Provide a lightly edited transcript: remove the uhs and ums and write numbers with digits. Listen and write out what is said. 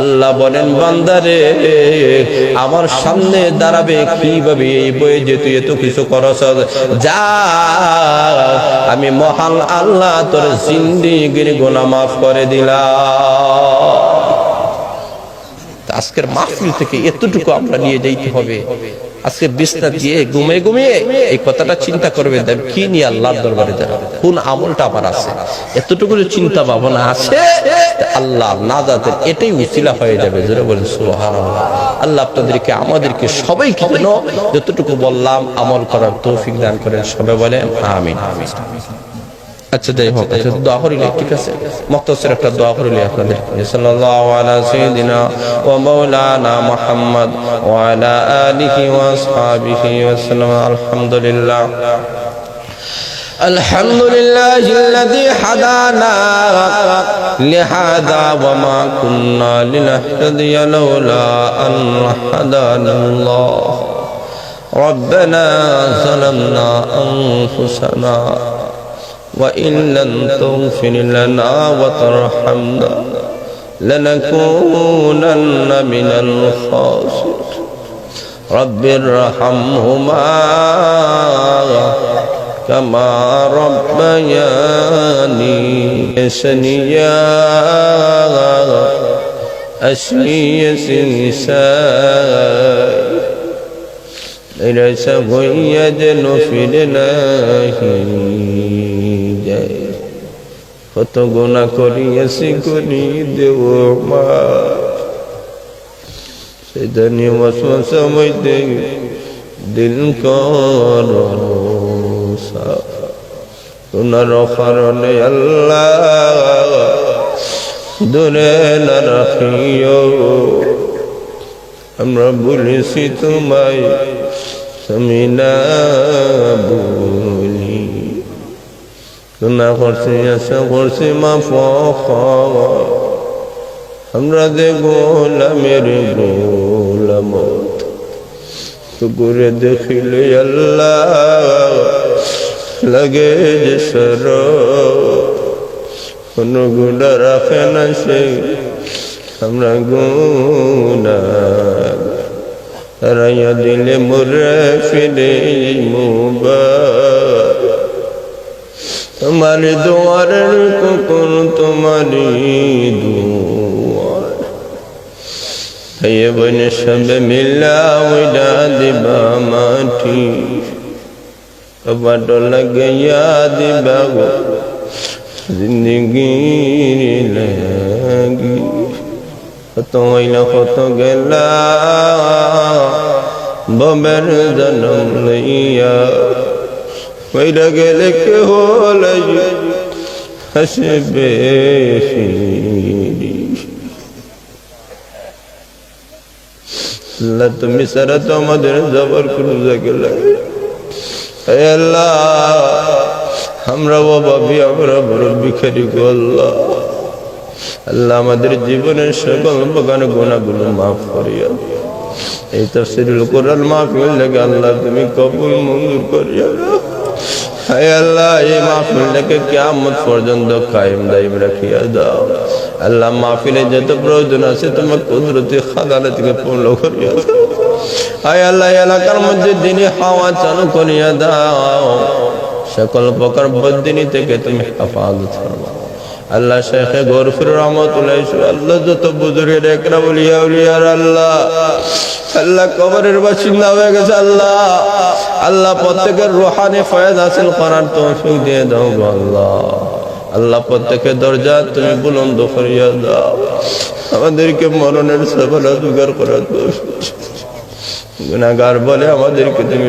আল্লাহ বলেন বান্দারে আমার সামনে দাঁড়াবে কিভাবে এই বয়ে যে তুই এত কিছু করছ, যা আমি মহান আল্লাহ তোর জিন্দেগির গুনাহ মাফ করে দিলাম। আজকের মাহফিল থেকে এতটুকু আমরা নিয়ে যাইতে হবে। আজকে বিছনা দিয়ে ঘুমিয়ে ঘুমিয়ে এই কথাটা চিন্তা করবে, কি নিয়ে আল্লাহর দরবারে যাব, কোন আমলটা আমার আছে, এতটুকু চিন্তা ভাবনা আছে, আল্লাহ নাজাতের এটাই উসিলা হয়ে যাবে। জোরে বলেন সুবহানাল্লাহ। আল্লাহ আপনাদেরকে আমাদেরকে সবাইকে যেন যতটুকু বললাম আমল করার তৌফিক দান করেন। সবাই বলেন আমিন। আচ্ছা যাই হোক, দোয়া করিলে ঠিক আছে, মুখতাসর একটা দোয়া করিলে আপনাদের। সাল্লাল্লাহু আলা সাইয়্যিদিনা ওয়া মাওলানা মুহাম্মদ ওয়া আলা আলিহি ওয়া আসহাবিহি ওয়া সাল্লাম। আলহামদুলিল্লাহ الذي هدانا لهذا وما كنا لنهتدي لولا أن هدانا الله ربنا ظلمنا أنفسنا وإن لم تغفر لنا وترحمنا لنكونن من الخاسرين رب ارحمهما كما ربياني صغيرا أسمي سنساء ليس غيدن في الله কত গুনাহ করিয়াছি করি দেব মা, সেদানি ওয়াসওয়াসা মধ্যে দিল কর গুনার কারণে আল্লাহ দূরে না রাখিও। আমরা বলেছি তোমায় তুমি না বলি, গুনাহ করছি আশা করছি মাফ করো। আমরা যে গোলামের গোলাম তো করে দেখিলে আল্লাহ লাগে যে সর, কোনো গুনাহ রাখে না সে, আমরা গুনাহ রাইয়া দিলে মোরে ফিরে মুবারক। তোমারি দুয়ারের কুকুর তোমারি দুয়ার, ভাই বোন সবে মিলা ওইটা দিবা মাটি, কবাট লাগাইয়া দিবা গো জিন্দগির লাগি। কত হইলা কত গেলা ববের জন্ম লইয়া, কইরা গেলে কে হলে হাসবে আল্লাহ, তুমি সারা তো আমাদের জবর কোনো জায়গা লাগে। আল্লাহ আমরা বাবি, আমরা বড় ভিখারি গো আল্লাহ। আল্লাহ আমাদের জীবনের সকল প্রকার গুনাহগুলো মাফ করিয়া, এই তাফসীরুল কোরআন মাহফিল লাগে আল্লাহ তুমি কবুল মঞ্জুর করিয়া। হায় আল্লাহ এই মাহফিলটাকে কিয়ামত পর্যন্ত কায়েম দাইম রাখিয়া দাও। আল্লাহ মাহফিলে যত প্রয়োজন আছে তোমার কুদরতি খাজানা থেকে পূর্ণ করিয়া দাও। হায় আল্লাহ এলাকার মধ্যে দিনী হাওয়া চালু করিয়া দাও, সকল প্রকার বদদিনী থেকে তুমি হেফাজত ফরমাও। আল্লাহ শেখে গফুর রহমাতুল্লাহ আল্লাহ যত বুজুর্গের একরা বলিয়া উলিয়ার আল্লাহ, আল্লাহ কবরের বাসিন্দা হয়ে গেছে আল্লাহ, আল্লাহ প্রত্যেকের রুহানি ফয়েজ হাসিল করার তৌফিক দিয়ে দাও আল্লাহ। আল্লাহ প্রত্যেকের দরজা তুমি বুলন্দ করিয়া দাও, আমাদেরকে মরণের সফলতা জোগাড় করার তৌফিক। গুনাহগার বলে আমাদেরকে তুমি